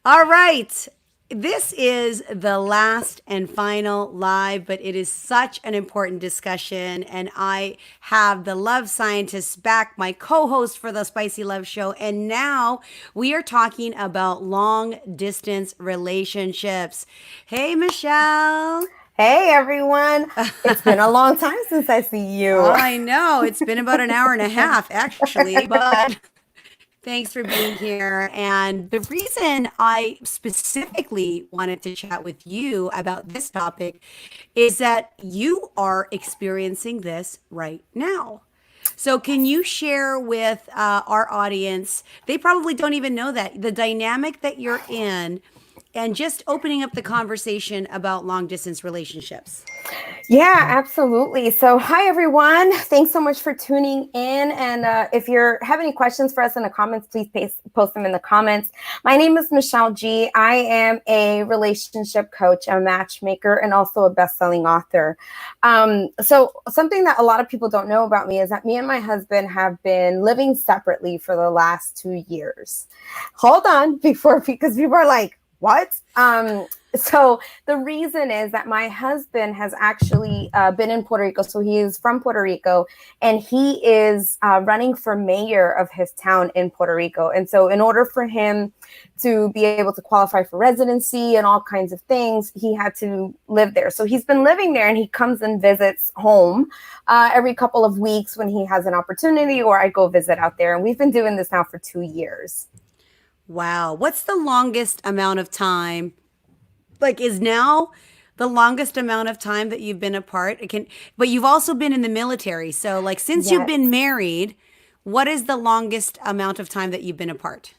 All right. This is the last and final live, but it is such an important discussion. And I have the love scientists back, my co host for the Spicy Love Show. And now we are talking about long distance relationships. Hey, Michelle. Hey everyone. It's been a long time since I see you. I know it's been about an hour and a half, actually, but thanks for being here. And the reason I specifically wanted to chat with you about this topic is that you are experiencing this right now. So, can you share with our audience? They probably don't even know that the dynamic that you're in and just opening up the conversation about long distance relationships. Yeah, absolutely. So, hi everyone. Thanks so much for tuning in. And if you have any questions for us in the comments, please post them in the comments. My name is Michelle G. I am a relationship coach, a matchmaker, and also a best-selling author. So, something that a lot of people don't know about me is that me and my husband have been living separately for the last 2 years. Hold on, because people are like, what? So the reason is that my husband has actually been in Puerto Rico. So he is from Puerto Rico, and he is running for mayor of his town in Puerto Rico. And so in order for him to be able to qualify for residency and all kinds of things, he had to live there. So he's been living there, and he comes and visits home every couple of weeks when he has an opportunity, or I go visit out there. And we've been doing this now for 2 years. Wow. What's the longest amount of time? Like, is now the longest amount of time that you've been apart? But you've also been in the military. So, like, since you've been Yes. married, what is the longest amount of time that you've been apart?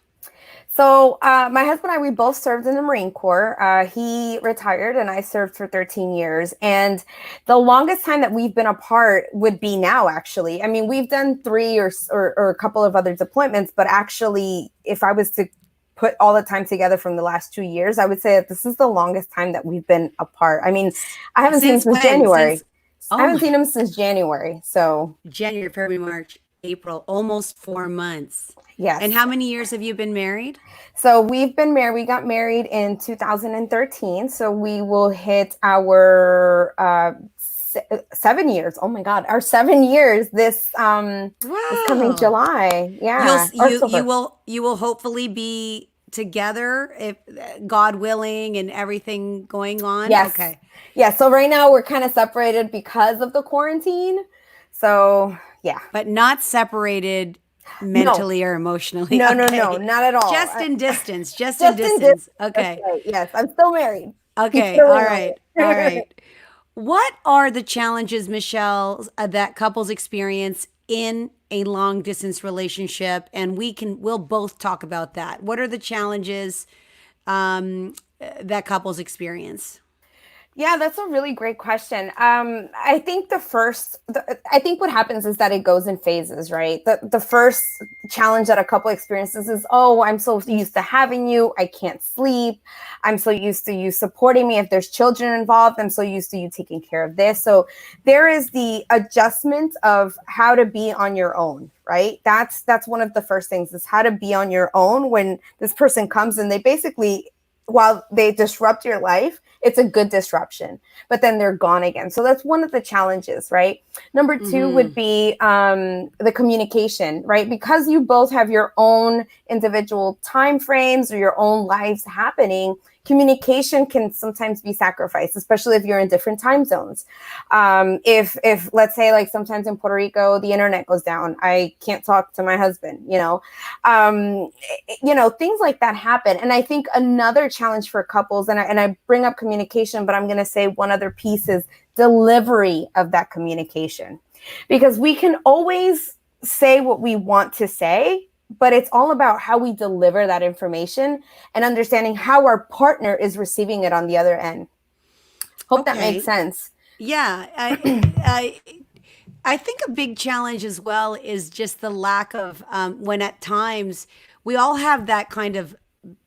So my husband and I, we both served in the Marine Corps. He retired and I served for 13 years. And the longest time that we've been apart would be now, actually. I mean, we've done three or a couple of other deployments, but actually, if I was to put all the time together from the last 2 years, I would say that this is the longest time that we've been apart. I mean, I haven't seen him Since since when? January. I Oh haven't my, seen him since January. So January, February, March, April, almost 4 months. And yes. how many years have you been married? So we've been married. We got married in 2013. So we will hit our 7 years. Oh my God, our 7 years this coming Wow. July. You'll Yeah, or you you October. will you will hopefully be together if God willing and everything going on. Yes, Okay. yeah. So right now we're kind of separated because of the quarantine. So yeah, But not separated no, mentally or emotionally. no, Okay. not at all. Just in distance. Just in Just in distance. distance. That's Okay. right. Yes, I'm still married. Keep Okay. throwing All on right. All it. right. What are the challenges, Michelle, that couples experience in a long distance relationship? And we'll both talk about that. What are the challenges that couples experience? Yeah, that's a really great question. I think I think what happens is that it goes in phases, right? The first challenge that a couple experiences is, oh, I'm so used to having you, I can't sleep. I'm so used to you supporting me. If there's children involved, I'm so used to you taking care of this. So there is the adjustment of how to be on your own, right? That's one of the first things is how to be on your own when this person comes and they basically, while they disrupt your life, it's a good disruption, but then they're gone again. So that's one of the challenges, right? Number two would Mm-hmm. be the communication, right? Because you both have your own individual time frames or your own lives happening, communication can sometimes be sacrificed, especially if you're in different time zones. If let's say like sometimes in Puerto Rico, the internet goes down, I can't talk to my husband, um, things like that happen. And I think another challenge for couples, and I bring up communication, but I'm going to say one other piece is delivery of that communication, because we can always say what we want to say, but it's all about how we deliver that information and understanding how our partner is receiving it on the other end. Hope that makes Okay. sense. Yeah. I think a big challenge as well is just the lack of when at times we all have that kind of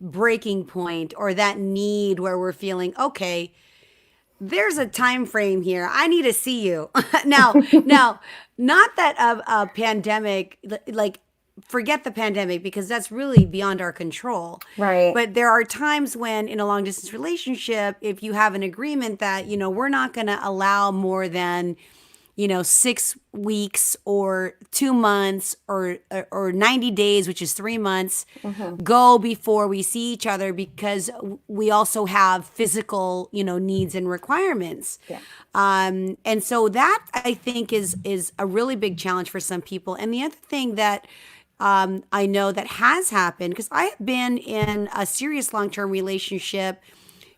breaking point or that need where we're feeling okay, there's a time frame here. I need to see you now. Not that a pandemic like forget the pandemic because that's really beyond our control. Right. But there are times when in a long distance relationship, if you have an agreement that, we're not going to allow more than 6 weeks or 2 months or 90 days, which is 3 months, go before we see each other because we also have physical, needs and requirements. Yeah. And so that I think is a really big challenge for some people. And the other thing that I know that has happened, because I have been in a serious long-term relationship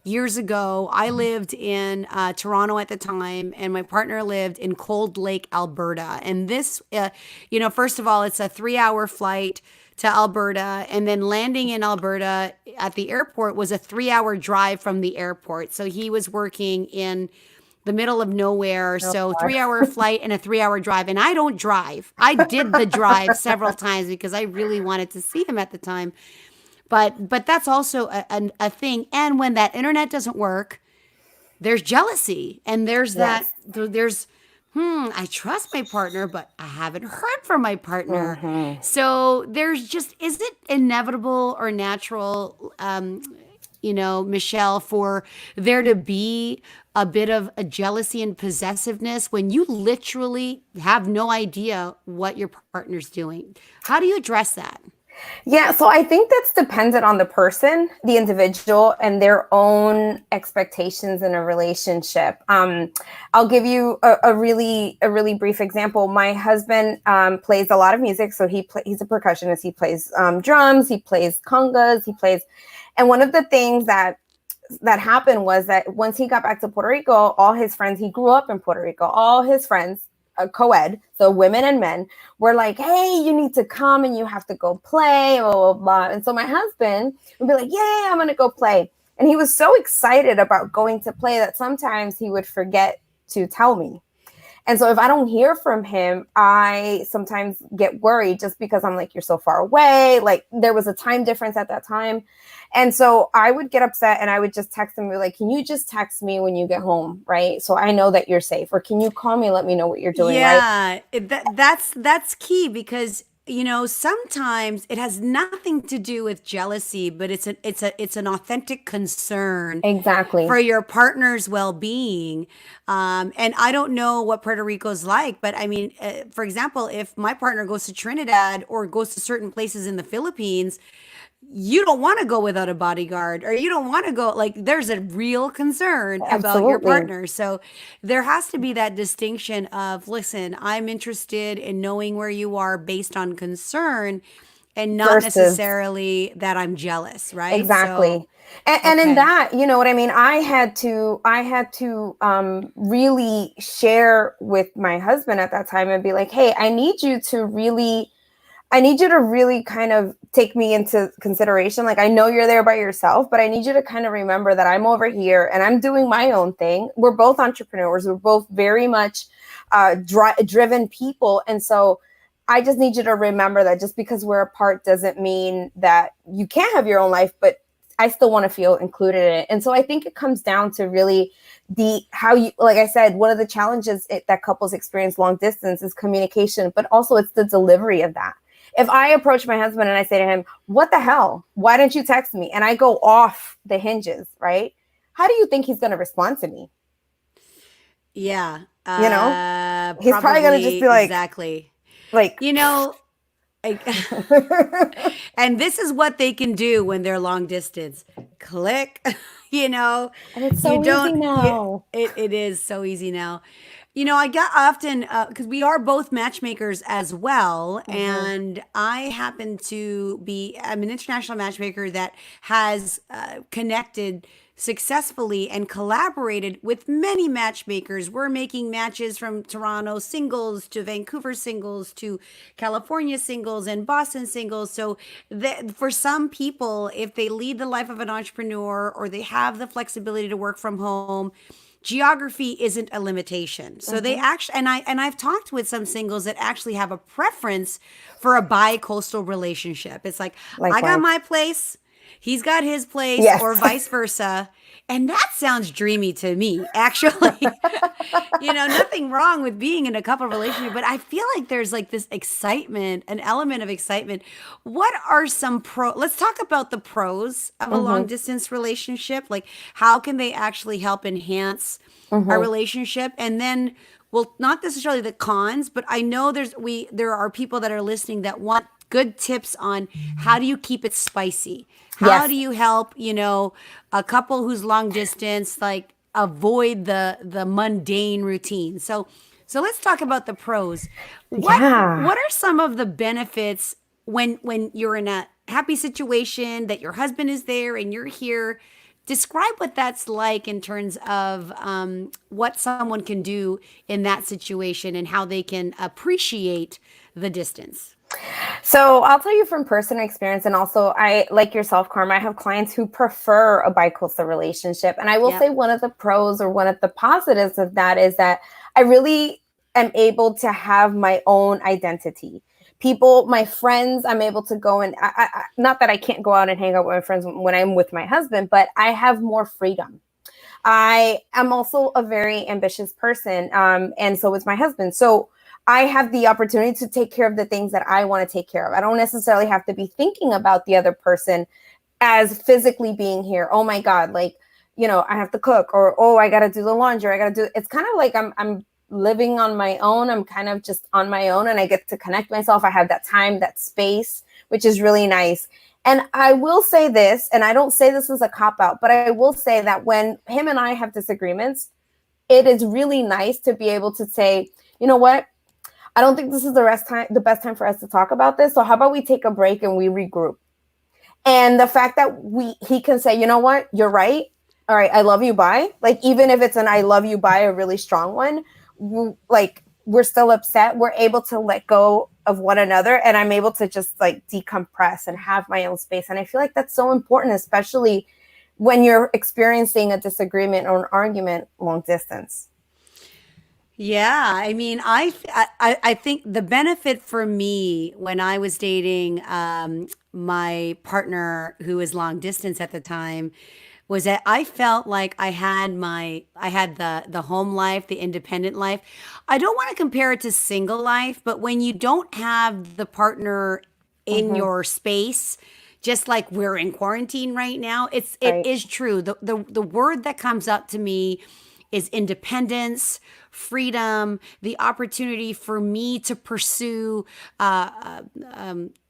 years ago. I lived in Toronto at the time, and my partner lived in Cold Lake, Alberta. And this, first of all, it's a 3-hour flight to Alberta, and then landing in Alberta at the airport was a 3-hour drive from the airport. So he was working in the middle of nowhere. So 3-hour flight and a 3-hour drive. And I don't drive. I did the drive several times because I really wanted to see him at the time. But that's also a thing. And when that internet doesn't work, there's jealousy. And there's I trust my partner, but I haven't heard from my partner. So there's just, is it inevitable or natural, Michelle, for there to be a bit of a jealousy and possessiveness when you literally have no idea what your partner's doing? How do you address that? Yeah, so I think that's dependent on the person, the individual, and their own expectations in a relationship. I'll give you a really brief example. My husband plays a lot of music, so he's a percussionist. He plays drums, he plays congas, and one of the things that happened was that once he got back to Puerto Rico, all his friends, he grew up in Puerto Rico, all his friends, co-ed, so women and men, were like, hey, you need to come and you have to go play, blah, blah, blah. And so my husband would be like, yeah, I'm going to go play. And he was so excited about going to play that sometimes he would forget to tell me. And so if I don't hear from him, I sometimes get worried just because I'm like, you're so far away. Like there was a time difference at that time. And so I would get upset and I would just text him and be like, can you just text me when you get home? Right. So I know that you're safe. Or can you call me? Let me know what you're doing. Yeah, right? That's key because sometimes it has nothing to do with jealousy, but it's an authentic concern, exactly, for your partner's well-being. And I don't know what Puerto Rico's like, but I mean, for example, if my partner goes to Trinidad or goes to certain places in the Philippines, you don't want to go without a bodyguard, or you don't want to go, like there's a real concern about your partner. So there has to be that distinction of, listen, I'm interested in knowing where you are based on concern and not necessarily that I'm jealous, right? Exactly. So, and in that, you know what I mean? I had to really share with my husband at that time and be like, hey, I need you to really kind of take me into consideration. Like, I know you're there by yourself, but I need you to kind of remember that I'm over here and I'm doing my own thing. We're both entrepreneurs. We're both very much driven people. And so I just need you to remember that just because we're apart doesn't mean that you can't have your own life, but I still want to feel included in it. And so I think it comes down to really like I said, one of the challenges that couples experience long distance is communication, but also it's the delivery of that. If I approach my husband and I say to him, what the hell? Why didn't you text me? And I go off the hinges, right? How do you think he's going to respond to me? Yeah. He's probably going to just be like, exactly. Like, and this is what they can do when they're long distance. Click, And it's so easy now. It is so easy now. I got often, because we are both matchmakers as well. Mm-hmm. And I happen to I'm an international matchmaker that has connected successfully and collaborated with many matchmakers. We're making matches from Toronto singles to Vancouver singles to California singles and Boston singles. So for some people, if they lead the life of an entrepreneur or they have the flexibility to work from home, geography isn't a limitation. So they actually, and I've talked with some singles that actually have a preference for a bi-coastal relationship. It's like, I got my place, he's got his place, or vice versa. And that sounds dreamy to me, actually. Nothing wrong with being in a couple relationship, but I feel like there's like this excitement, an element of excitement. What are some let's talk about the pros of a long Mm-hmm. distance relationship. Like, how can they actually help enhance a Mm-hmm. relationship? And then, well, not necessarily the cons, but I know there are people that are listening that want good tips on how do you keep it spicy? How Yes. do you help, a couple who's long distance, like avoid the mundane routine? So let's talk about the pros. Yeah. What are some of the benefits when you're in a happy situation that your husband is there and you're here? Describe what that's like in terms of what someone can do in that situation and how they can appreciate the distance. So I'll tell you from personal experience, and also I, like yourself, Karma, I have clients who prefer a bicoastal relationship. And I will Yep. say one of the pros or one of the positives of that is that I really am able to have my own identity. People, my friends, I'm able to go and not that I can't go out and hang out with my friends when I'm with my husband, but I have more freedom. I am also a very ambitious person, and so is my husband. So I have the opportunity to take care of the things that I want to take care of. I don't necessarily have to be thinking about the other person as physically being here. Oh my God, like, I have to cook, or oh, I gotta do the laundry. I gotta do it's kind of like I'm living on my own. I'm kind of just on my own, and I get to connect myself. I have that time, that space, which is really nice. And I will say this, and I don't say this as a cop out, but I will say that when him and I have disagreements, it is really nice to be able to say, you know what? I don't think this is the best time for us to talk about this. So how about we take a break and we regroup? And the fact that he can say, you know what, you're right. All right, I love you, bye. Like, even if it's an I love you, bye, a really strong one, like, we're still upset. We're able to let go of one another, and I'm able to just like decompress and have my own space. And I feel like that's so important, especially when you're experiencing a disagreement or an argument long distance. Yeah, I mean, I think the benefit for me when I was dating my partner who was long distance at the time was that I felt like I had the home life, the independent life. I don't want to compare it to single life, but when you don't have the partner in Mm-hmm. your space, just like we're in quarantine right now, it Right. is true. The word that comes up to me is independence, freedom, the opportunity for me to pursue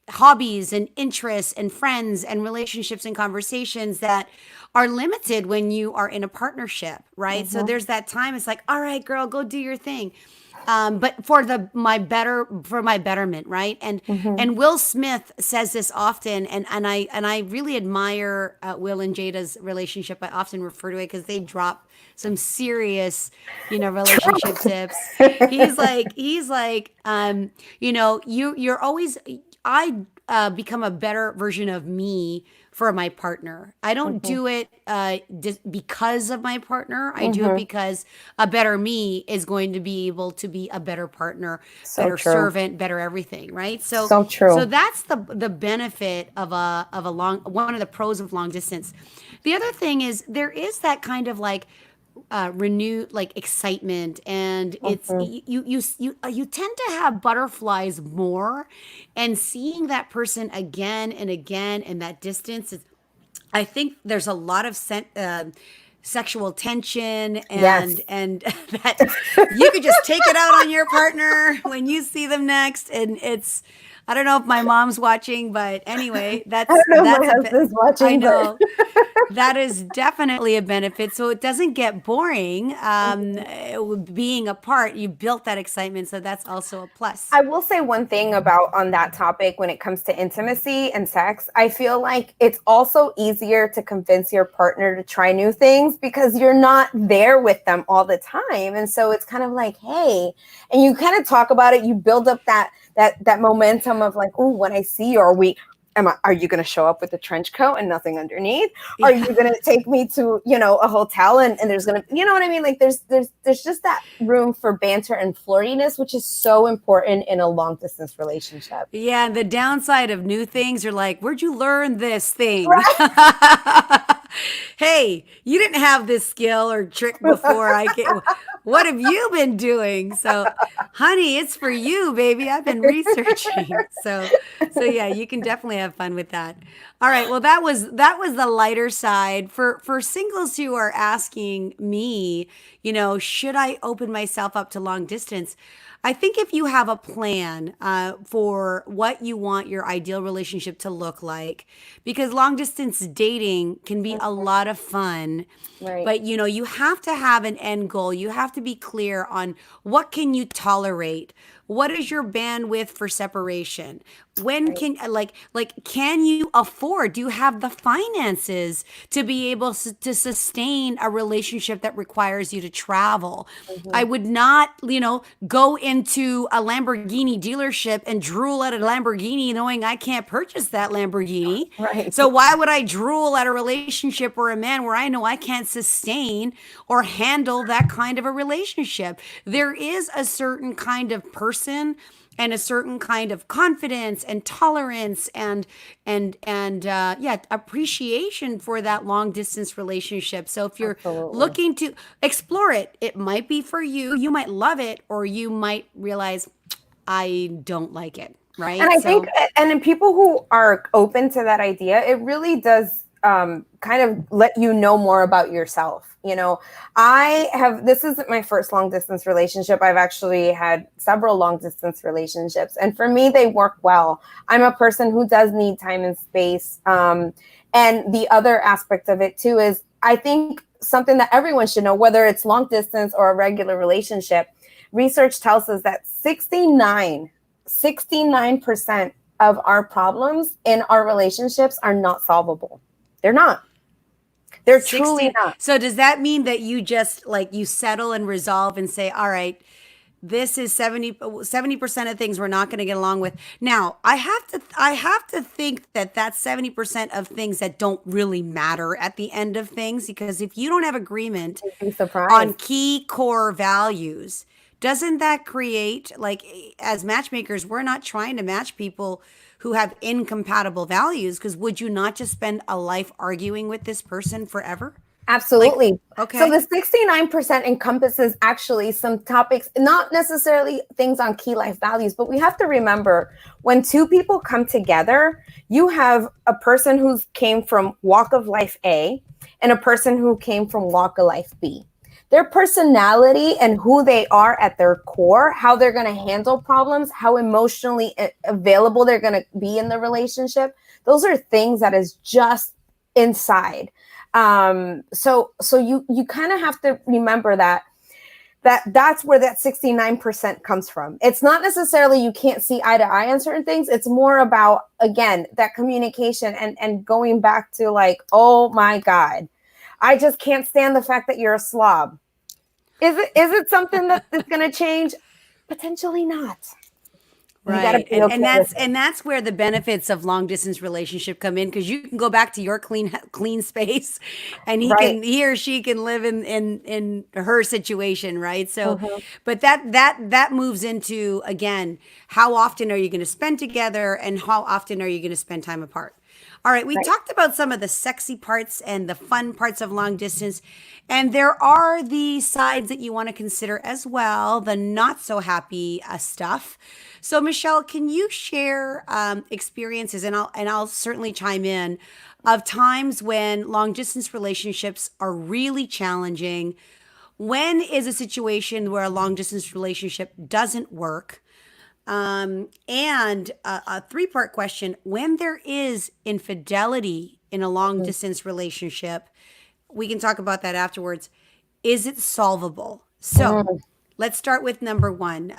hobbies and interests and friends and relationships and conversations that are limited when you are in a partnership, right? So Mm-hmm. there's that time. It's like, all right, girl, go do your thing. But for my betterment, right? Mm-hmm. And Will Smith says this often, and I really admire Will and Jada's relationship. I often refer to it because they drop some serious, relationship Truth. tips. He's like, you're always. I become a better version of me for my partner. I don't Mm-hmm. do it because of my partner. I do it Mm-hmm. because a better me is going to be able to be a better partner, So better true. servant, better everything, right? So So true. that's the benefit of a long one of the pros of long distance. The other thing is there is that kind of like renewed like excitement, and it's Mm-hmm. you tend to have butterflies more, and seeing that person again and again in that distance is, I think there's a lot of sexual tension, Yes. and that you could just take it out on your partner when you see them next, and it's, I don't know if my mom's watching, but anyway, I don't know if my that's a bit. husband's I watching, but know that is definitely a benefit. So it doesn't get boring. Being apart, you built that excitement, so that's also a plus. I will say one thing about on that topic when it comes to intimacy and sex. I feel like it's also easier to convince your partner to try new things because you're not there with them all the time. And so it's kind of like, hey, and you kind of talk about it, you build up that momentum of like, oh, when I see you, are you going to show up with a trench coat and nothing underneath? Are Yeah. you going to take me to, a hotel and there's going to, you know what I mean? Like there's just that room for banter and flirtiness, which is so important in a long distance relationship. Yeah, and the downside of new things are like, where'd you learn this thing? Right. Hey, you didn't have this skill or trick before. What have you been doing? So, honey, it's for you, baby. I've been researching. So yeah, you can definitely have fun with that. All right. Well, that was the lighter side for singles who are asking me, should I open myself up to long distance? I think if you have a plan for what you want your ideal relationship to look like, because long distance dating can be a lot of fun, Right. but you have to have an end goal. You have to be clear on what can you tolerate. What is your bandwidth for separation? When can can you afford? Do you have the finances to be able to sustain a relationship that requires you to travel? I would not, go into a Lamborghini dealership and drool at a Lamborghini knowing I can't purchase that Lamborghini. Right. So why would I drool at a relationship or a man where I know I can't sustain or handle that kind of a relationship? There is a certain kind of person and a certain kind of confidence and tolerance and appreciation for that long distance relationship. So if you're Absolutely. looking to explore it, it might be for you. You might love it, or you might realize I don't like it. Right. And I think, and in people who are open to that idea, it really does kind of let you know more about yourself. This isn't my first long distance relationship. I've actually had several long distance relationships, and for me, they work well. I'm a person who does need time and space. And the other aspect of it too is, I think something that everyone should know, whether it's long distance or a regular relationship, research tells us that 69% of our problems in our relationships are not solvable. They're not. They're 60, truly not. So does that mean that you just you settle and resolve and say, all right, this is 70% of things we're not going to get along with. Now, I have to think that that's 70% of things that don't really matter at the end of things, because if you don't have agreement on key core values, doesn't that create, as matchmakers, we're not trying to match people who have incompatible values, because would you not just spend a life arguing with this person forever? Absolutely. Okay. So the 69% encompasses actually some topics, not necessarily things on key life values, but we have to remember, when two people come together, you have a person who came from walk of life A and a person who came from walk of life B. Their personality and who they are at their core, how they're going to handle problems, how emotionally available they're going to be in the relationship, those are things that is just inside. So you kind of have to remember that's where that 69% comes from. It's not necessarily you can't see eye to eye on certain things. It's more about, again, that communication and going back to oh my God, I just can't stand the fact that you're a slob. Is it something that is going to change? Potentially not. Right. And that's where the benefits of long distance relationship come in, because you can go back to your clean space, and he or she can live in her situation. Right. So, but that moves into, again, how often are you going to spend together and how often are you going to spend time apart? All right, we talked about some of the sexy parts and the fun parts of long distance, and there are the sides that you want to consider as well, the not so happy stuff. So, Michelle, can you share experiences, and I'll certainly chime in, of times when long distance relationships are really challenging? When is a situation where a long distance relationship doesn't work? And a three-part question: when there is infidelity in a long distance relationship, we can talk about that afterwards. Is it solvable? So let's start with number one.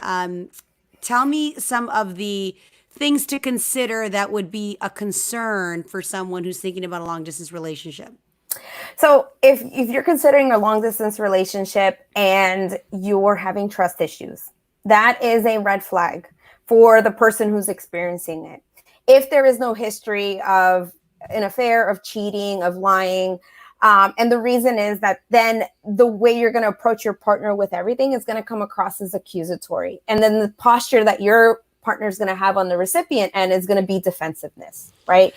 Tell me some of the things to consider that would be a concern for someone who's thinking about a long distance relationship. So if you're considering a long distance relationship and you're having trust issues, that is a red flag for the person who's experiencing it. If there is no history of an affair, of cheating, of lying, and the reason is that then the way you're going to approach your partner with everything is going to come across as accusatory. And then the posture that your partner is going to have on the recipient end is going to be defensiveness, right?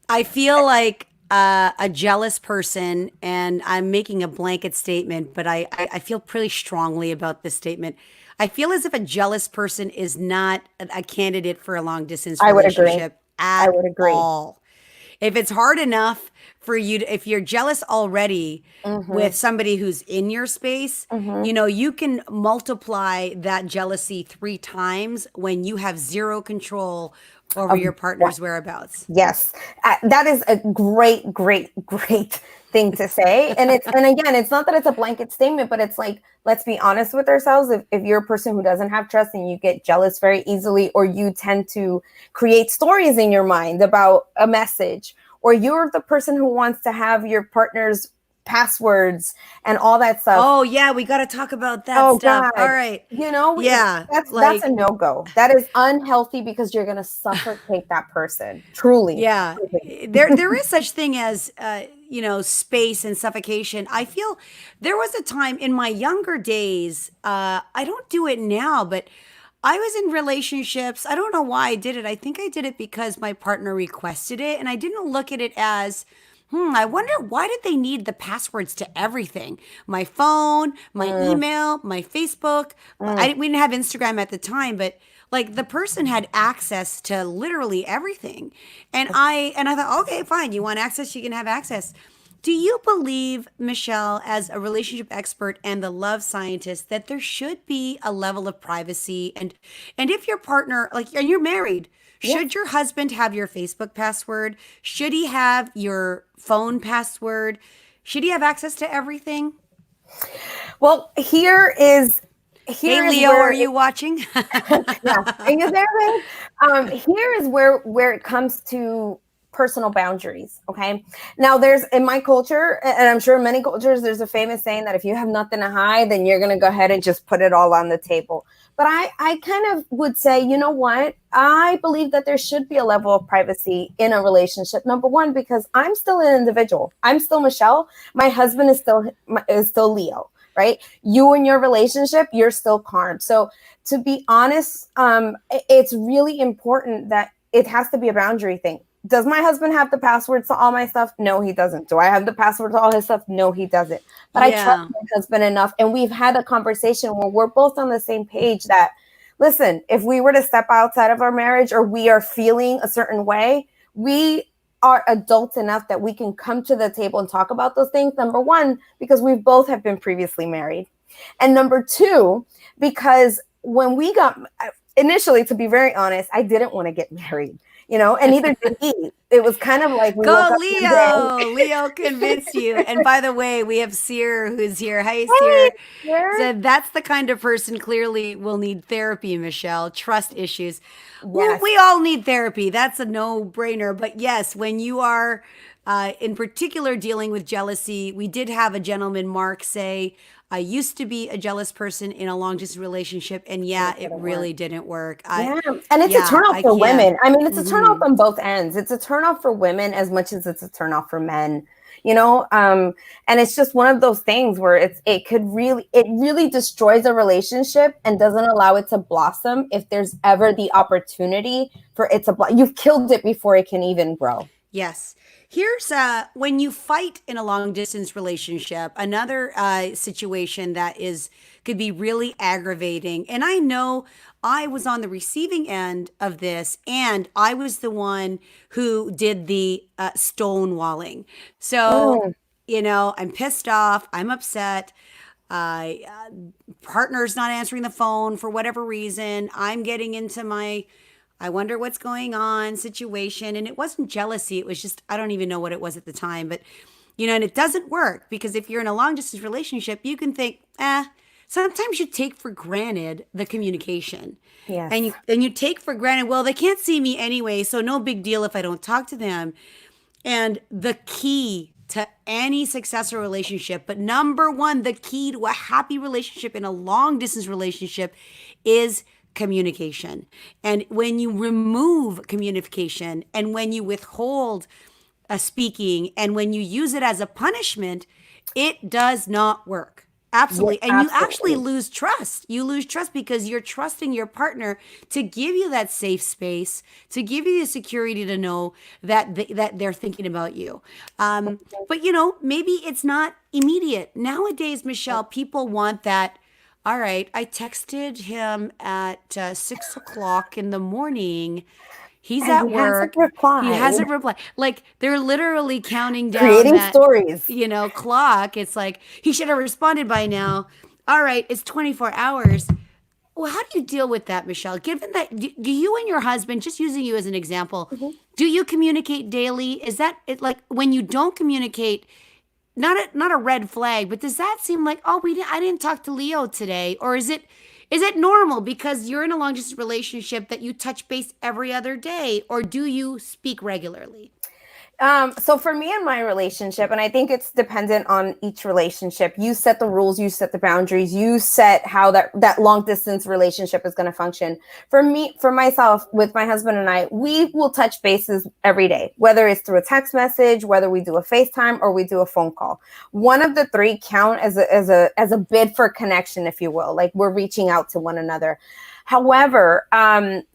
I feel like a jealous person, and I'm making a blanket statement, but I feel pretty strongly about this statement. I feel as if a jealous person is not a candidate for a long distance I would agree. relationship I at would agree. all. If it's hard enough for you to, if you're jealous already Mm-hmm. with somebody who's in your space, Mm-hmm. you can multiply that jealousy 3 times when you have zero control over Of your partner's whereabouts. Yes, that is a great, great, great thing to say. And again, it's not that it's a blanket statement, but it's like, let's be honest with ourselves. If you're a person who doesn't have trust and you get jealous very easily, or you tend to create stories in your mind about a message, or you're the person who wants to have your partner's passwords and all that stuff. Oh, yeah, we got to talk about that Oh stuff. All God. right. That's Yeah, that's a like, no-go. That is unhealthy because you're gonna suffocate that person. Truly. yeah, Truly. there is such thing as space and suffocation. I feel there was a time in my younger days. I don't do it now, but I was in relationships. I don't know why I did it. I think I did it because my partner requested it, and I didn't look at it as. I wonder why did they need the passwords to everything? My phone, my Mm, email, my Facebook. mm. We didn't have Instagram at the time, but like the person had access to literally everything. And I thought, okay, fine. You want access, you can have access. Do you believe, Michelle, as a relationship expert and the love scientist, that there should be a level of privacy? And if your partner, like, and you're married, Yes. should your husband have your Facebook password? Should he have your phone password? Should he have access to everything? Well, Hey, here is Leo, are where you watching? yeah. Are you there, babe? Here is where it comes to personal boundaries. Okay. Now, there's in my culture, and I'm sure in many cultures, there's a famous saying that if you have nothing to hide, then you're gonna go ahead and just put it all on the table. But I kind of would say, you know what? I believe that there should be a level of privacy in a relationship. Number one, because I'm still an individual. I'm still Michelle. My husband is still Leo. Right? You in your relationship, you're still Carm. So to be honest, it's really important that it has to be a boundary thing. Does my husband have the passwords to all my stuff? No, he doesn't. Do I have the password to all his stuff? No, he doesn't. But I trust Yeah. my husband enough. And we've had a conversation where we're both on the same page that, listen, if we were to step outside of our marriage or we are feeling a certain way, we are adults enough that we can come to the table and talk about those things. Number one, because we both have been previously married. And number two, because when we got initially, to be very honest, I didn't want to get married, and neither did he. It was kind of like we woke Go, up one day. Leo. Leo convinced you. And by the way, we have Sear who's here. Hi, Hey, Sear. there. Said that's the kind of person clearly will need therapy, Michelle. Trust issues. Well, Yes. we all need therapy. That's a no brainer. But yes, when you are in particular dealing with jealousy, we did have a gentleman, Mark, say, I used to be a jealous person in a long distance relationship. And yeah, it Didn't work. really didn't work. Yeah, and it's a Yeah, turnoff I for can't. women. I mean, it's a turnoff Hmm. on both ends. It's a turnoff for women as much as it's a turnoff for men. And it's just one of those things where it really destroys a relationship and doesn't allow it to blossom if there's ever the opportunity for it to you've killed it before it can even grow. Yes. Here's when you fight in a long distance relationship, another situation that is could be really aggravating. And I know I was on the receiving end of this, and I was the one who did the stonewalling. So, Mm, I'm pissed off, I'm upset. Partner's not answering the phone for whatever reason. I'm getting into my I wonder what's going on situation. And it wasn't jealousy. It was just, I don't even know what it was at the time. But, and it doesn't work because if you're in a long distance relationship, you can think, sometimes you take for granted the communication. yes. And you take for granted, well, they can't see me anyway, so no big deal if I don't talk to them. And the key to any successful relationship, but number one, the key to a happy relationship in a long distance relationship is communication. And when you remove communication and when you withhold speaking and when you use it as a punishment, it does not work Yeah, Absolutely. And you actually absolutely. lose trust. You lose trust because you're trusting your partner to give you that safe space, to give you the security to know that that they're thinking about you. But maybe it's not immediate. Nowadays, Michelle, people want that. All right, I texted him at 6 o'clock in the morning. He's And at he hasn't work. He replied. hasn't replied. Like they're literally counting down Creating that, stories. clock. It's like he should have responded by now. All right, it's 24 hours. Well, how do you deal with that, Michelle? Given that, do you and your husband, just using you as an example, Mhm. do you communicate daily? Is that it? Like when you don't communicate, not a red flag, but does that seem like, oh, I didn't talk to Leo today, or is it normal because you're in a long distance relationship that you touch base every other day, or do you speak regularly? So for me and my relationship, and I think it's dependent on each relationship, you set the rules, you set the boundaries, you set how that long distance relationship is going to function. For me, for myself, with my husband and I, we will touch bases every day, whether it's through a text message, whether we do a FaceTime or we do a phone call. One of the three count as a bid for connection, if you will, like we're reaching out to one another. However,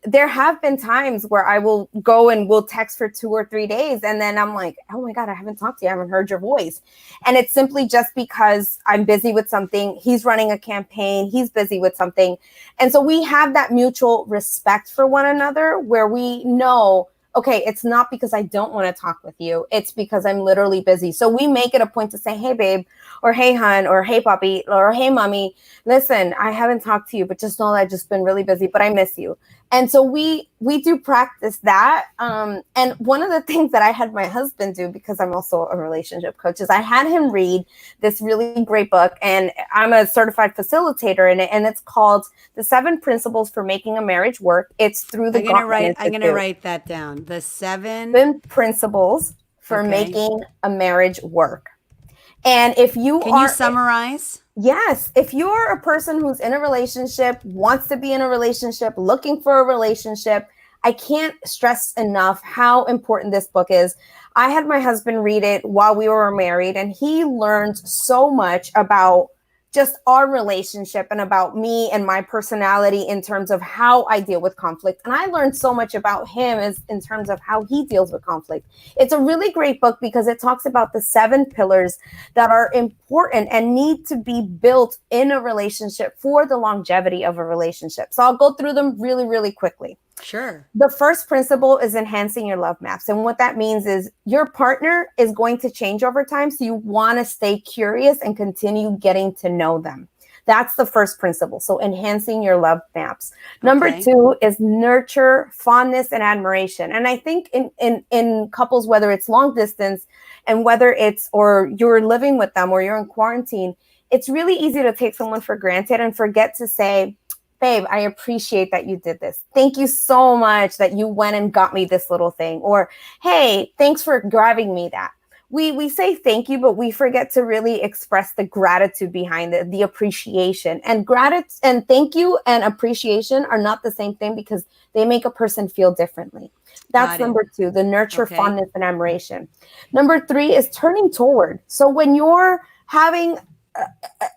there have been times where I will go and we'll text for 2 or 3 days. And then I'm like, oh my God, I haven't talked to you. I haven't heard your voice. And it's simply just because I'm busy with something. He's running a campaign. He's busy with something. And so we have that mutual respect for one another where we know, okay, it's not because I don't want to talk with you. It's because I'm literally busy. So we make it a point to say, hey, babe, or hey, hun, or hey, puppy, or hey, mommy, listen, I haven't talked to you, but just know that I've just been really busy, but I miss you. And so we do practice that. And one of the things that I had my husband do, because I'm also a relationship coach, is I had him read this really great book, and I'm a certified facilitator in it, and it's called The 7 Principles for Making a Marriage Work. It's through the Gottman I'm gonna Institute. write that down. The seven. 7 principles for Okay. making a marriage work. And if you Can you are, summarize? yes, if you're a person who's in a relationship, wants to be in a relationship, looking for a relationship, I can't stress enough how important this book is. I had my husband read it while we were married, and he learned so much about just our relationship and about me and my personality in terms of how I deal with conflict. And I learned so much about him as in terms of how he deals with conflict. It's a really great book because it talks about the 7 pillars that are important and need to be built in a relationship for the longevity of a relationship. So I'll go through them really, really quickly. Sure. The first principle is enhancing your love maps. And what that means is your partner is going to change over time. So you want to stay curious and continue getting to know them. That's the first principle. So enhancing your love maps. Number Okay. 2 is nurture fondness and admiration. And I think in couples, whether it's long distance and whether it's or you're living with them or you're in quarantine, it's really easy to take someone for granted and forget to say, babe, I appreciate that you did this. Thank you so much that you went and got me this little thing. Or, hey, thanks for grabbing me that. We say thank you, but we forget to really express the gratitude behind it, the appreciation. And gratitude and thank you and appreciation are not the same thing because they make a person feel differently. That's Got it. number 2, the nurture Okay. fondness and admiration. Number 3 is turning toward. So when you're having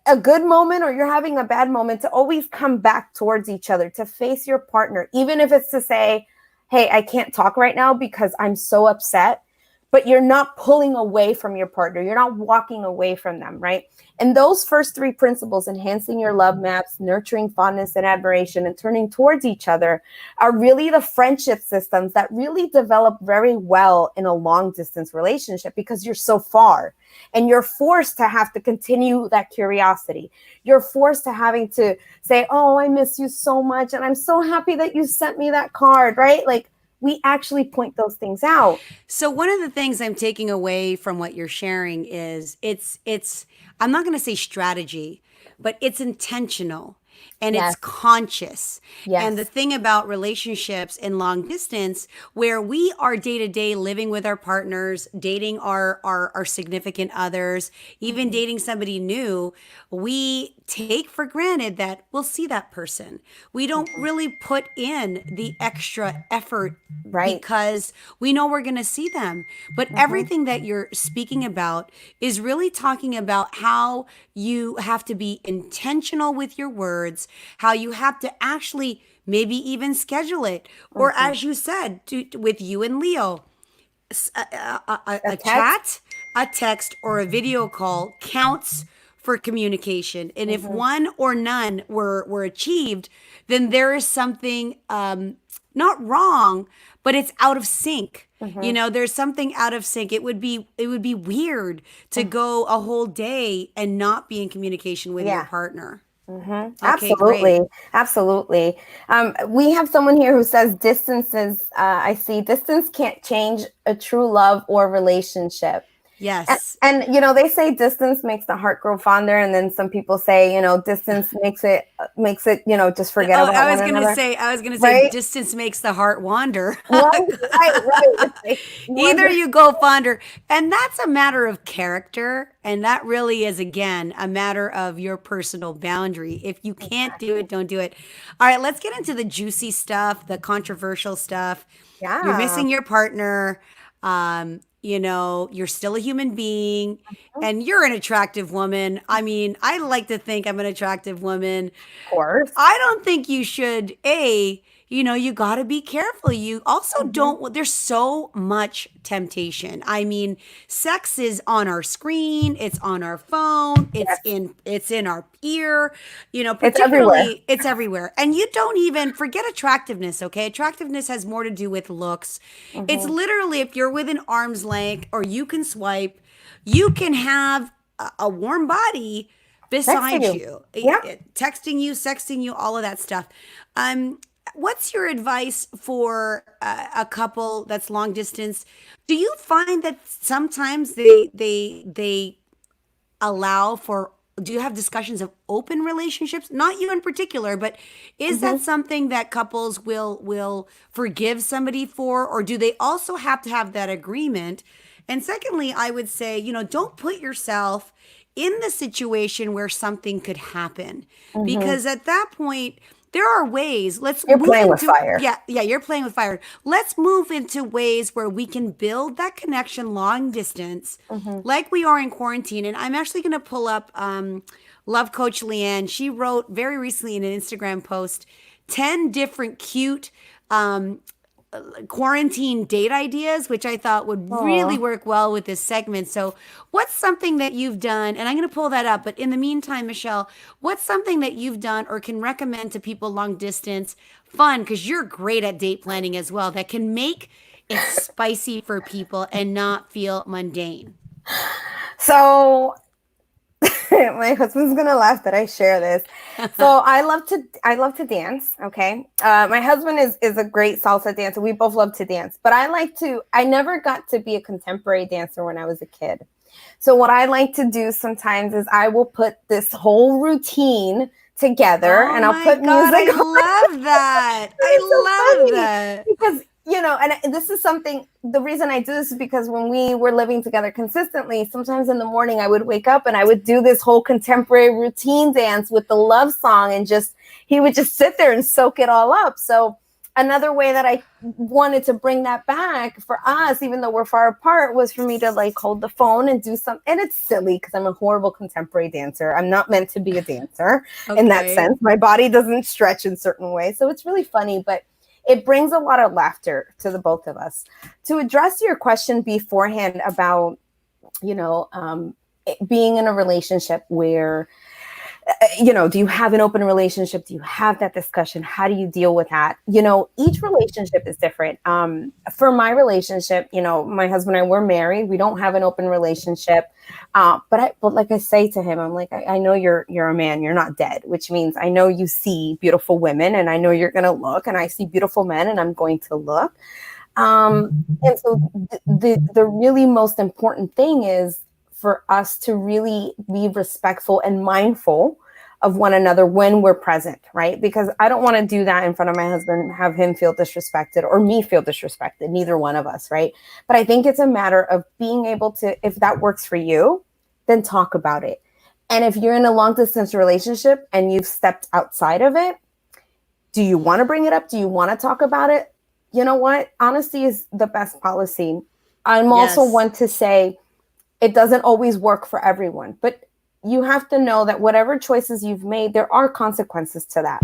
a good moment or you're having a bad moment, to always come back towards each other, to face your partner, even if it's to say, hey, I can't talk right now because I'm so upset, but you're not pulling away from your partner. You're not walking away from them, right? And those first 3 principles, enhancing your love maps, nurturing fondness and admiration, and turning towards each other, are really the friendship systems that really develop very well in a long distance relationship because you're so far. And you're forced to have to continue that curiosity. You're forced to having to say, oh, I miss you so much. And I'm so happy that you sent me that card, right? Like we actually point those things out. So one of the things I'm taking away from what you're sharing is it's I'm not going to say strategy, but it's intentional. and Yes. it's conscious. Yes. And the thing about relationships in long distance, where we are day to day living with our partners, dating our significant others, even dating somebody new, we take for granted that we'll see that person. We don't really put in the extra effort Right. because we know we're going to see them. But everything that you're speaking about is really talking about how you have to be intentional with your words, how you have to actually maybe even schedule it. Or as you said, with you and Leo, a text. chat, a text, or a video call counts for communication. And if one or none were achieved, then there is something not wrong, but it's out of sync. You know, there's something out of sync. It would be weird to go a whole day and not be in communication with your partner. Okay, Absolutely. great. Absolutely. We have someone here who says distance can't change a true love or relationship. Yes. And you know, they say distance makes the heart grow fonder, and then some people say, you know, distance makes it, you know, just forget about I one was gonna another. say, Right? distance makes the heart wander. Right. It's like Either you go fonder, and that's a matter of character, and that really is again a matter of your personal boundary. If you can't do it, don't do it. All right, let's get into the juicy stuff, the controversial stuff. You're Yeah. missing your partner. You know, you're still a human being and you're an attractive woman. I mean, I like to think I'm an attractive woman. Of course. I don't think you should, you know, you got to be careful. You also don't, there's so much temptation. I mean, sex is on our screen, it's on our phone, it's in our ear, you know, particularly it's everywhere. And you don't even forget attractiveness, okay? Attractiveness has more to do with looks. It's literally if you're within arm's length or you can swipe, you can have a warm body beside you. Texting you, sexting you, all of that stuff. What's your advice for a couple that's long distance? Do you find that sometimes they allow for? Do you have discussions of open relationships? Not you in particular, but is that something that couples will forgive somebody for, or do they also have to have that agreement? And secondly, I would say, you know, don't put yourself in the situation where something could happen, because at that point there are ways. You're playing with fire. Yeah, you're playing with fire. Let's move into ways where we can build that connection long distance, like we are in quarantine. And I'm actually going to pull up Love Coach Leanne. She wrote very recently in an Instagram post 10 different cute quarantine date ideas, which I thought would really work well with this segment. So what's something that you've done, and I'm going to pull that up, but in the meantime, Michelle, what's something that you've done or can recommend to people long distance, fun, because you're great at date planning as well, that can make it spicy for people and not feel mundane? So my husband's gonna laugh that I share this. So I love to dance. Okay, my husband is a great salsa dancer. We both love to dance, but I never got to be a contemporary dancer when I was a kid. So what I like to do sometimes is I will put this whole routine together and I'll put music. I love that. I love that because. You know, and this is something, the reason I do this is because when we were living together consistently, sometimes in the morning I would wake up and I would do this whole contemporary routine dance with the love song, and he would just sit there and soak it all up. So another way that I wanted to bring that back for us, even though we're far apart, was for me to like hold the phone and do something. And it's silly because I'm a horrible contemporary dancer. I'm not meant to be a dancer in that sense. My body doesn't stretch in certain ways. So it's really funny, but it brings a lot of laughter to the both of us. To address your question beforehand about, you know, being in a relationship where, you know, do you have an open relationship? Do you have that discussion? How do you deal with that? You know, each relationship is different. For my relationship, you know, my husband and I, we're married. We don't have an open relationship. But like I say to him, I'm like, I know you're a man. You're not dead, which means I know you see beautiful women and I know you're going to look, and I see beautiful men and I'm going to look. And so the really most important thing is for us to really be respectful and mindful of one another when we're present, right? Because I don't want to do that in front of my husband, have him feel disrespected or me feel disrespected, neither one of us, right? But I think it's a matter of being able to, if that works for you, then talk about it. And if you're in a long distance relationship and you've stepped outside of it, do you want to bring it up? Do you want to talk about it? You know what? Honesty is the best policy. I'm also one to say it doesn't always work for everyone, but you have to know that whatever choices you've made, there are consequences to that.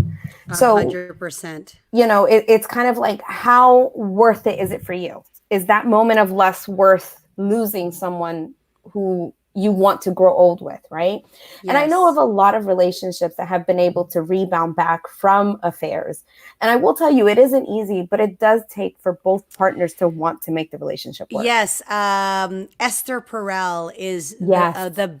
100%. You know, it's kind of like, how worth it is it for you? Is that moment of less worth losing someone who you want to grow old with, right? Yes. And I know of a lot of relationships that have been able to rebound back from affairs. And I will tell you, it isn't easy, but it does take for both partners to want to make the relationship work. Yes. Esther Perel is the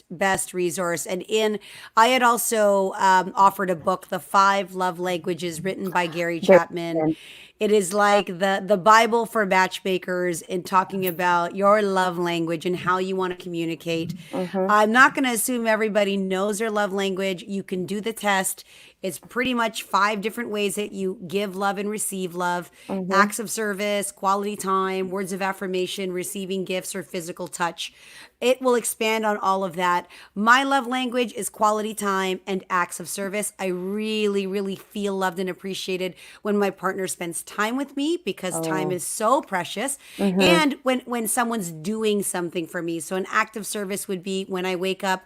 best resource. And I had also offered a book, The 5 Love Languages, written by Gary Chapman. It is like the Bible for matchmakers in talking about your love language and how you want to communicate. I'm not going to assume everybody knows their love language. You can do the test. It's pretty much 5 different ways that you give love and receive love. Acts of service, quality time, words of affirmation, receiving gifts, or physical touch. It will expand on all of that. My love language is quality time and acts of service. I really, really feel loved and appreciated when my partner spends time with me, because time is so precious. And when someone's doing something for me. So an act of service would be when I wake up,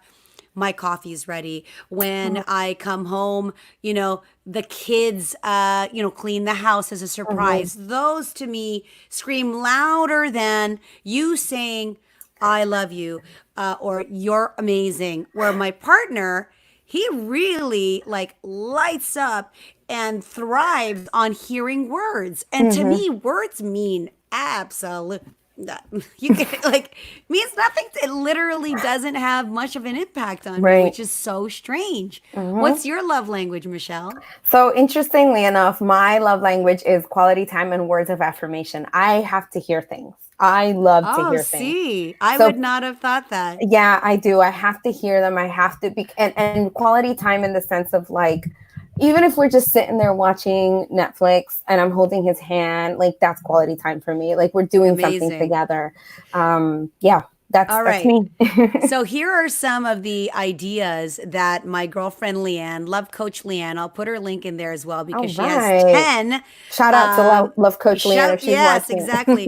my coffee's ready. When I come home, the kids, clean the house as a surprise. Those to me scream louder than you saying, I love you, or you're amazing. Where my partner, he really lights up and thrives on hearing words. And to me, words mean absolute. You can means nothing. It literally doesn't have much of an impact on me, which is so strange. What's your love language, Michelle? So interestingly enough, my love language is quality time and words of affirmation. I have to hear things. I love to hear things. I would not have thought that. Yeah, I do. I have to hear them. I have to be, and quality time in the sense of even if we're just sitting there watching Netflix and I'm holding his hand, that's quality time for me. We're doing something together. That's me. So here are some of the ideas that my girlfriend Leanne, Love Coach Leanne, I'll put her link in there as well, because she has 10. Shout out to Love Coach Leanne if she's watching. Exactly.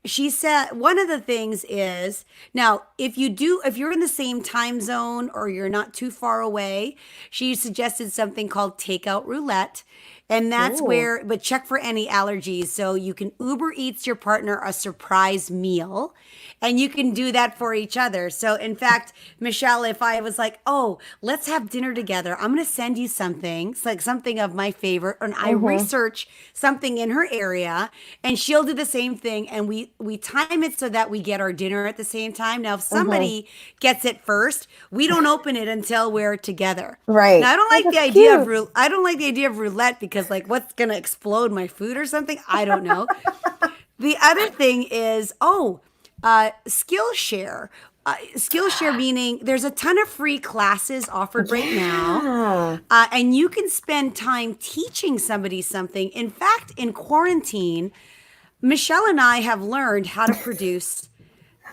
She said one of the things is, now if you're in the same time zone or you're not too far away, she suggested something called Takeout Roulette. And that's but check for any allergies. So you can Uber Eats your partner a surprise meal, and you can do that for each other. So in fact, Michelle, if I was like, oh, let's have dinner together, I'm going to send you something, something of my favorite, and I research something in her area, and she'll do the same thing. And we time it so that we get our dinner at the same time. Now, if somebody gets it first, we don't open it until we're together. Right. Now, I don't like the idea of roulette, because what's going to explode my food or something? I don't know. The other thing is, Skillshare. Skillshare meaning there's a ton of free classes offered right now. And you can spend time teaching somebody something. In fact, in quarantine, Michelle and I have learned how to produce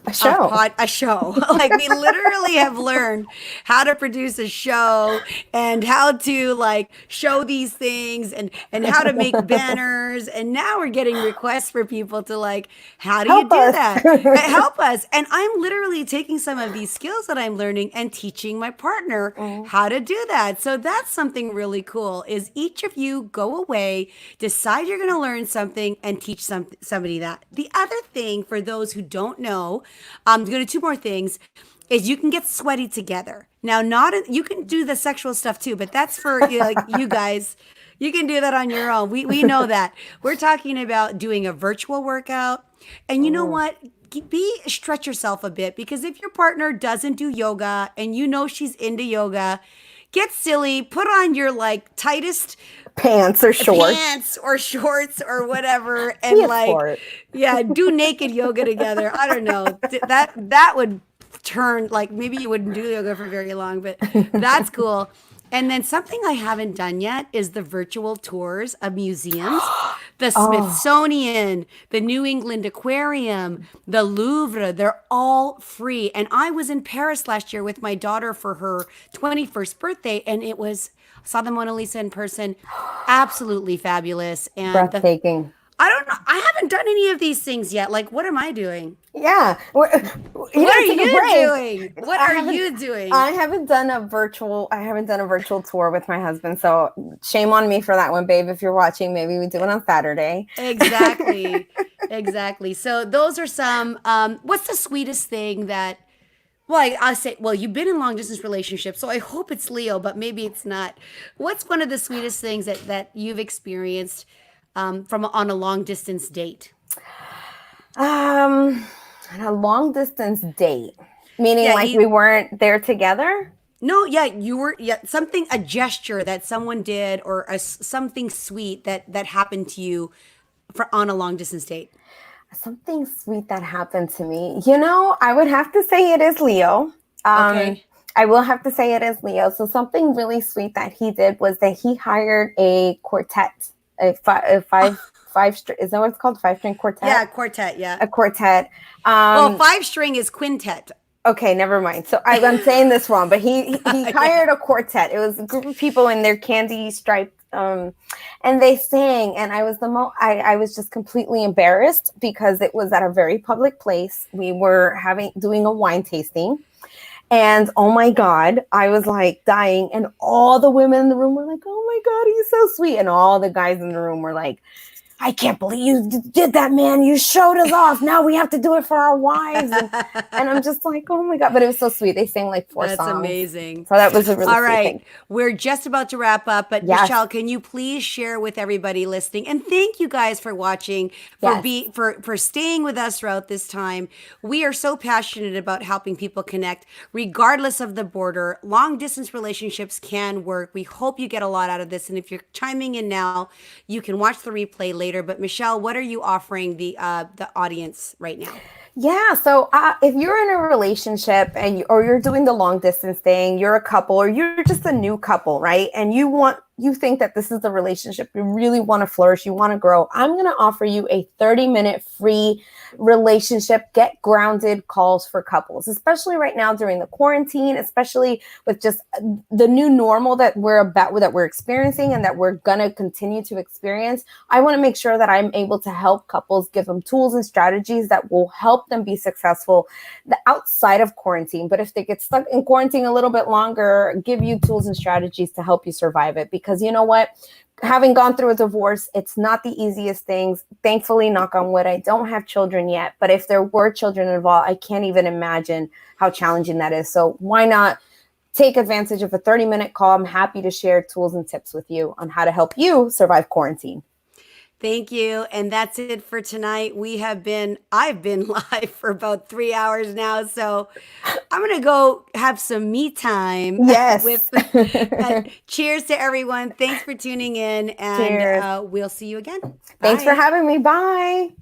a show. We literally have learned how to produce a show and how to show these things and how to make banners. And now we're getting requests for people to how do you do that? Help us. And I'm literally taking some of these skills that I'm learning and teaching my partner how to do that. So that's something really cool, is each of you go away, decide you're going to learn something, and teach somebody that. The other thing, for those who don't know, I'm going to do 2 more things, is you can get sweaty together. Now, you can do the sexual stuff too, but that's for you guys. You can do that on your own. We know that. We're talking about doing a virtual workout. And you know what? Stretch yourself a bit, because if your partner doesn't do yoga and she's into yoga, get silly, put on your tightest pants or shorts or whatever, and do naked yoga together. I don't know. That would turn, like maybe you wouldn't do yoga for very long, but that's cool. And then something I haven't done yet is the virtual tours of museums. The Oh, Smithsonian, the New England Aquarium, the Louvre, they're all free. And I was in Paris last year with my daughter for her 21st birthday, and saw the Mona Lisa in person. Absolutely fabulous. And breathtaking. I don't know, I haven't done any of these things yet. Like, what am I doing? Yeah. You What gotta are take a you break. doing? What are you doing? I haven't done a virtual tour with my husband. So shame on me for that one, babe. If you're watching, maybe we do it on Saturday. Exactly. Exactly. So those are some, what's the sweetest thing that, well, I'll say, well, you've been in long distance relationships, so I hope it's Leo, but maybe it's not. What's one of the sweetest things that you've experienced from on a long distance date? Um, a long distance date, meaning Yeah, like we weren't there together. no, yeah, you were, yeah, something, a gesture that someone did, or something sweet that happened to you for on a long distance date. Something sweet that happened to me. You know, I would have to say it is Leo. Um, Okay. I will have to say it is Leo. So something really sweet that he did was that he hired a quartet, is that what it's called? 5-string quartet? Yeah, quartet, yeah. A quartet. Well, five string is quintet. Okay, never mind. So I'm saying this wrong, but he Yeah. hired a quartet. It was a group of people in their candy striped, and they sang. And I was I was just completely embarrassed because it was at a very public place. We were doing a wine tasting, and oh my God, I was like dying. And all the women in the room were like, "Oh my God, he's so sweet," and all the guys in the room were like, I can't believe you did that, man. You showed us off. Now we have to do it for our wives. And I'm just like, oh my God. But it was so sweet. They sang like 4 That's songs. amazing. So that was a really All sweet right. thing. We're just about to wrap up, but Yes. Michelle, can you please share with everybody listening? And thank you guys for watching, Yes. for staying with us throughout this time. We are so passionate about helping people connect regardless of the border. Long distance relationships can work. We hope you get a lot out of this. And if you're chiming in now, you can watch the replay later. But Michelle, what are you offering the audience right now? Yeah. So if you're in a relationship or you're doing the long distance thing, you're a couple or you're just a new couple, right? And you think that this is the relationship, you really want to flourish, you want to grow. I'm going to offer you a 30-minute free relationship get grounded calls for couples, especially right now during the quarantine, especially with just the new normal that we're experiencing and that we're going to continue to experience. I want to make sure that I'm able to help couples, give them tools and strategies that will help them be successful outside of quarantine. But if they get stuck in quarantine a little bit longer, give you tools and strategies to help you survive it. Because you know what? Having gone through a divorce, it's not the easiest things. Thankfully, knock on wood, I don't have children yet. But if there were children involved, I can't even imagine how challenging that is. So why not take advantage of a 30-minute call? I'm happy to share tools and tips with you on how to help you survive quarantine. Thank you. And that's it for tonight. I've been live for about 3 hours now. So I'm going to go have some me time. Yes. Cheers to everyone. Thanks for tuning in. And Cheers. we'll see you again. Thanks Bye. for having me. Bye.